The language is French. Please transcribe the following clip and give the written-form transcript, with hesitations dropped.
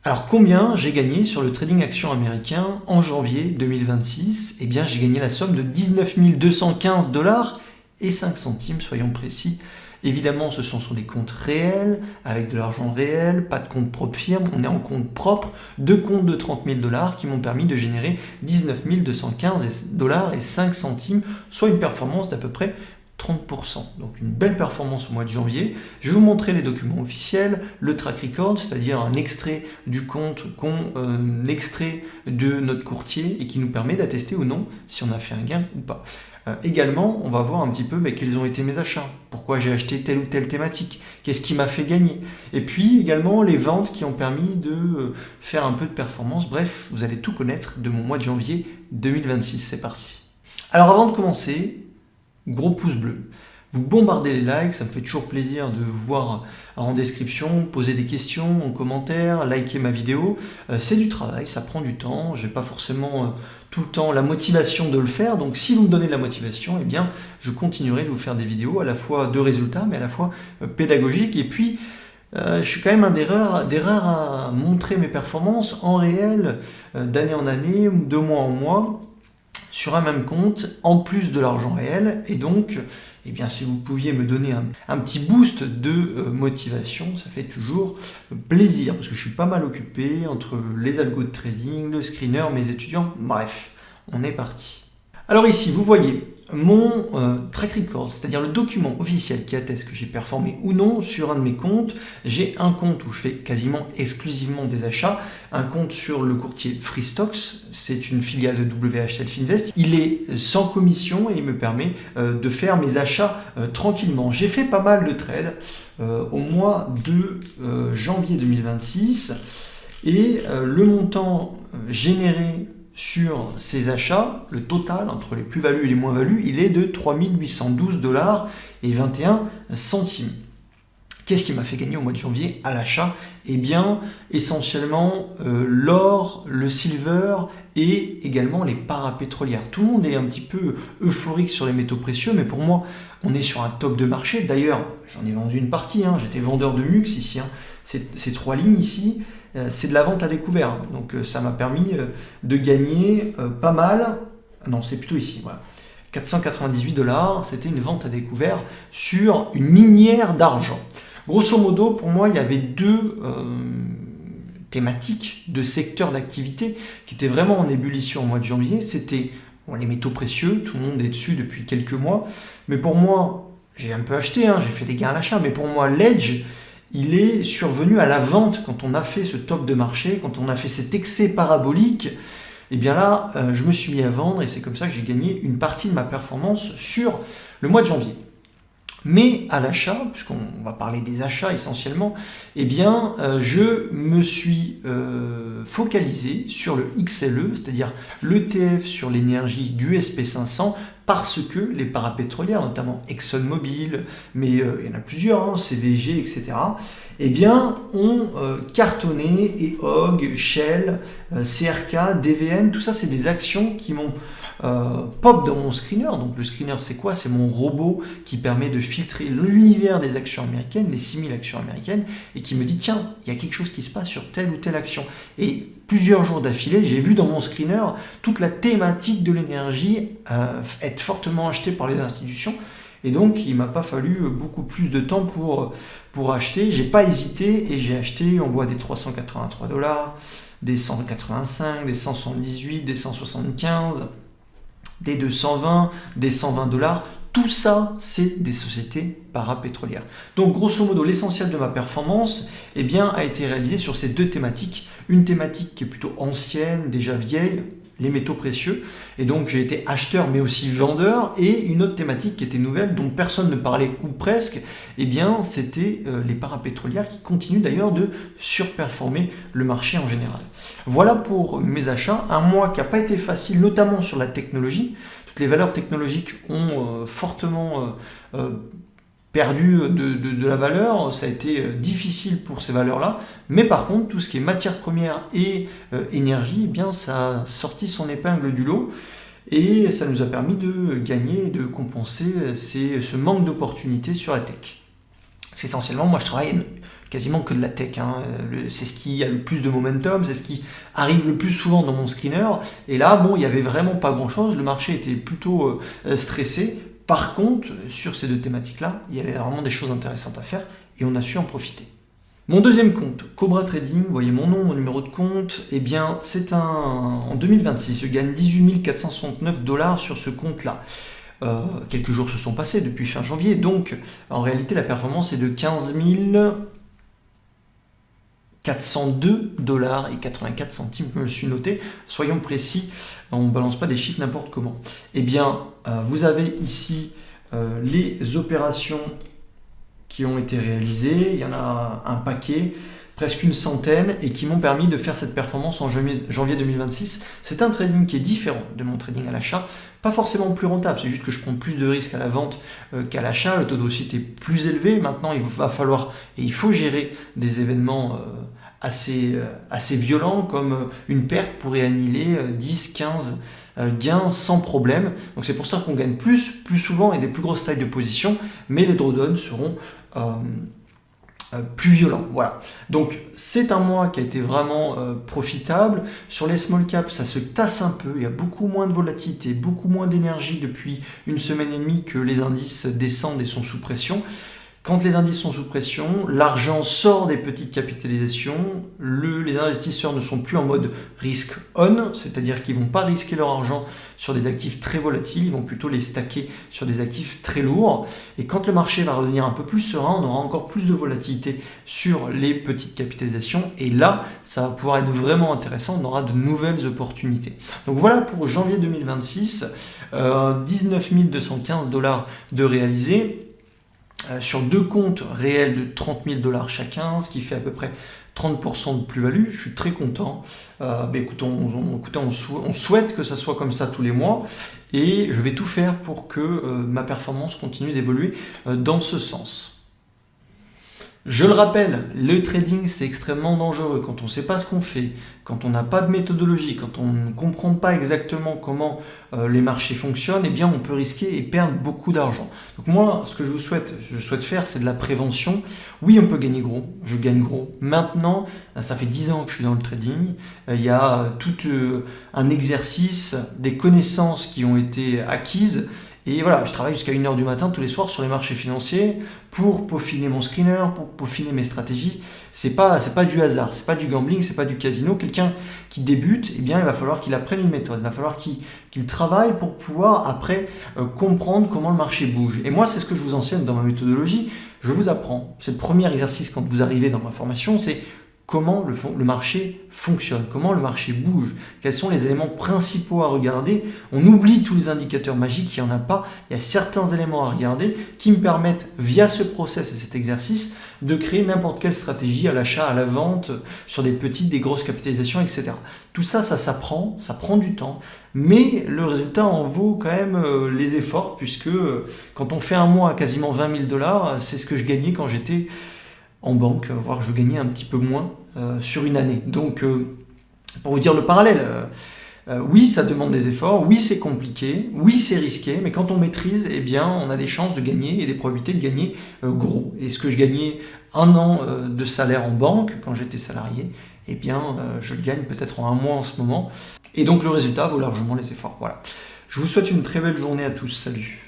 Alors combien j'ai gagné sur le trading action américain en janvier 2026? Eh bien j'ai gagné la somme de 19 215 dollars et 5 centimes, soyons précis. Évidemment ce sont sur des comptes réels, avec de l'argent réel, pas de compte propre firme, on est en compte propre, deux comptes de 30 000 dollars qui m'ont permis de générer 19 215 dollars et 5 centimes, soit une performance d'à peu près 30%. Donc une belle performance au mois de janvier. Je vais vous montrer les documents officiels, le track record, c'est-à-dire un extrait du compte qu'on extrait de notre courtier et qui nous permet d'attester ou non si on a fait un gain ou pas. Également, on va voir un petit peu quels ont été mes achats, pourquoi j'ai acheté telle ou telle thématique, qu'est-ce qui m'a fait gagner. Et puis également les ventes qui ont permis de faire un peu de performance. Bref, vous allez tout connaître de mon mois de janvier 2026. C'est parti. Alors avant de commencer, gros pouce bleu. Vous bombardez les likes, ça me fait toujours plaisir de vous voir en description, poser des questions en commentaire, liker ma vidéo. C'est du travail, ça prend du temps, j'ai pas forcément tout le temps la motivation de le faire, donc si vous me donnez de la motivation, eh bien je continuerai de vous faire des vidéos à la fois de résultats, mais à la fois pédagogiques. Et puis je suis quand même un des rares à montrer mes performances en réel, d'année en année, de mois en mois, sur un même compte, en plus de l'argent réel. Et donc, eh bien, si vous pouviez me donner un petit boost de motivation, ça fait toujours plaisir, parce que je suis pas mal occupé entre les algos de trading, le screener, mes étudiants, bref, on est parti. Alors ici, vous voyez mon track record, c'est-à-dire le document officiel qui atteste que j'ai performé ou non sur un de mes comptes. J'ai un compte où je fais quasiment exclusivement des achats, un compte sur le courtier Freestocks, c'est une filiale de WH7 Finvest. Il est sans commission et il me permet de faire mes achats tranquillement. J'ai fait pas mal de trades au mois de janvier 2026 et le montant généré sur ces achats, le total entre les plus-values et les moins-values, il est de 3 812 dollars et 21 centimes. Qu'est-ce qui m'a fait gagner au mois de janvier à l'achat? Eh bien, essentiellement l'or, le silver et également les parapétrolières. Tout le monde est un petit peu euphorique sur les métaux précieux, mais pour moi, on est sur un top de marché. D'ailleurs, j'en ai vendu une partie, j'étais vendeur de MUX ici. Ces trois lignes ici, c'est de la vente à découvert. Donc ça m'a permis de gagner pas mal. Non, c'est plutôt ici, voilà. 498 dollars, c'était une vente à découvert sur une minière d'argent. Grosso modo, pour moi, il y avait deux thématiques, deux secteurs d'activité qui étaient vraiment en ébullition au mois de janvier. C'était les métaux précieux, tout le monde est dessus depuis quelques mois. Mais pour moi, j'ai un peu acheté, j'ai fait des gains à l'achat, mais pour moi, l'edge, il est survenu à la vente quand on a fait ce top de marché, quand on a fait cet excès parabolique. Et bien là, je me suis mis à vendre et c'est comme ça que j'ai gagné une partie de ma performance sur le mois de janvier. Mais à l'achat, puisqu'on va parler des achats essentiellement, eh bien, je me suis focalisé sur le XLE, c'est-à-dire l'ETF sur l'énergie du SP500, parce que les parapétrolières, notamment ExxonMobil, mais il y en a plusieurs, CVG, etc., eh bien, ont cartonné, EOG, Shell, CRK, DVN, tout ça, c'est des actions qui m'ont pop dans mon screener. Donc le screener, c'est quoi? C'est mon robot qui permet de filtrer l'univers des actions américaines, les 6000 actions américaines, et qui me dit, tiens, il y a quelque chose qui se passe sur telle ou telle action. Et plusieurs jours d'affilée, j'ai vu dans mon screener toute la thématique de l'énergie être fortement achetée par les institutions. Et donc, il ne m'a pas fallu beaucoup plus de temps pour acheter. J'ai pas hésité et j'ai acheté, on voit des 383 dollars, des 185, des 178, des 175, des 220, des 120 dollars. Tout ça, c'est des sociétés parapétrolières. Donc, grosso modo, l'essentiel de ma performance eh bien, a été réalisé sur ces deux thématiques. Une thématique qui est plutôt ancienne, déjà vieille, les métaux précieux. Et donc, j'ai été acheteur, mais aussi vendeur. Et une autre thématique qui était nouvelle, dont personne ne parlait, ou presque, eh bien, c'était les parapétrolières qui continuent d'ailleurs de surperformer le marché en général. Voilà pour mes achats. Un mois qui n'a pas été facile, notamment sur la technologie. Toutes les valeurs technologiques ont fortement perdu de la valeur, ça a été difficile pour ces valeurs-là, mais par contre, tout ce qui est matières premières et énergie, eh bien, ça a sorti son épingle du lot et ça nous a permis de gagner et de compenser ce manque d'opportunités sur la tech. Parce qu'essentiellement, moi, je travaille quasiment que de la tech, hein. C'est ce qui a le plus de momentum, c'est ce qui arrive le plus souvent dans mon screener. Et là, bon, il n'y avait vraiment pas grand-chose, le marché était plutôt stressé. Par contre, sur ces deux thématiques-là, il y avait vraiment des choses intéressantes à faire et on a su en profiter. Mon deuxième compte, Cobra Trading, vous voyez mon nom, mon numéro de compte, eh bien c'est en 2026, je gagne 18 469 $ sur ce compte-là. Quelques jours se sont passés depuis fin janvier, donc en réalité la performance est de 15 402 $ et 84 centimes, je me le suis noté, soyons précis, on ne balance pas des chiffres n'importe comment. Eh bien, vous avez ici les opérations qui ont été réalisées, il y en a un paquet, presque une centaine, et qui m'ont permis de faire cette performance en janvier 2026. C'est un trading qui est différent de mon trading à l'achat, pas forcément plus rentable, c'est juste que je prends plus de risques à la vente qu'à l'achat, le taux de réussite est plus élevé, maintenant il va falloir, et il faut gérer des événements assez violents, comme une perte pourrait annihiler 10, 15 gains sans problème. Donc c'est pour ça qu'on gagne plus souvent et des plus grosses tailles de position, mais les drawdowns seront plus violents. Voilà. Donc c'est un mois qui a été vraiment profitable. Sur les small caps, ça se tasse un peu, il y a beaucoup moins de volatilité, beaucoup moins d'énergie depuis une semaine et demie que les indices descendent et sont sous pression. Quand les indices sont sous pression, l'argent sort des petites capitalisations, les investisseurs ne sont plus en mode risk on, c'est-à-dire qu'ils ne vont pas risquer leur argent sur des actifs très volatiles, ils vont plutôt les stacker sur des actifs très lourds. Et quand le marché va redevenir un peu plus serein, on aura encore plus de volatilité sur les petites capitalisations. Et là, ça va pouvoir être vraiment intéressant, on aura de nouvelles opportunités. Donc voilà pour janvier 2026, 19 215 $ de réalisés. Sur deux comptes réels de 30 000 $ chacun, ce qui fait à peu près 30% de plus-value, je suis très content. Écoutez, on souhaite que ça soit comme ça tous les mois et je vais tout faire pour que ma performance continue d'évoluer dans ce sens. Je le rappelle, le trading c'est extrêmement dangereux quand on ne sait pas ce qu'on fait, quand on n'a pas de méthodologie, quand on ne comprend pas exactement comment les marchés fonctionnent, eh bien on peut risquer et perdre beaucoup d'argent. Donc moi, ce que je souhaite faire, c'est de la prévention. Oui, on peut gagner gros, je gagne gros. Maintenant, ça fait 10 ans que je suis dans le trading, il y a tout un exercice, des connaissances qui ont été acquises. Et voilà, je travaille jusqu'à 1h du matin tous les soirs sur les marchés financiers pour peaufiner mon screener, pour peaufiner mes stratégies. C'est pas du hasard, c'est pas du gambling, c'est pas du casino. Quelqu'un qui débute, eh bien, il va falloir qu'il apprenne une méthode, il va falloir qu'il travaille pour pouvoir après comprendre comment le marché bouge. Et moi, c'est ce que je vous enseigne dans ma méthodologie. Je vous apprends. C'est le premier exercice quand vous arrivez dans ma formation, c'est comment le marché fonctionne, comment le marché bouge, quels sont les éléments principaux à regarder. On oublie tous les indicateurs magiques, il n'y en a pas. Il y a certains éléments à regarder qui me permettent, via ce process et cet exercice, de créer n'importe quelle stratégie à l'achat, à la vente, sur des petites, des grosses capitalisations, etc. Tout ça, ça s'apprend, ça prend du temps, mais le résultat en vaut quand même les efforts, puisque quand on fait un mois à quasiment 20 000 $, c'est ce que je gagnais quand j'étais en banque, voire je gagnais un petit peu moins sur une année. Donc, pour vous dire le parallèle, oui, ça demande des efforts, oui, c'est compliqué, oui, c'est risqué, mais quand on maîtrise, eh bien, on a des chances de gagner et des probabilités de gagner gros. Et ce que je gagnais un an de salaire en banque, quand j'étais salarié, eh bien, je le gagne peut-être en un mois en ce moment. Et donc, le résultat vaut largement les efforts. Voilà. Je vous souhaite une très belle journée à tous. Salut.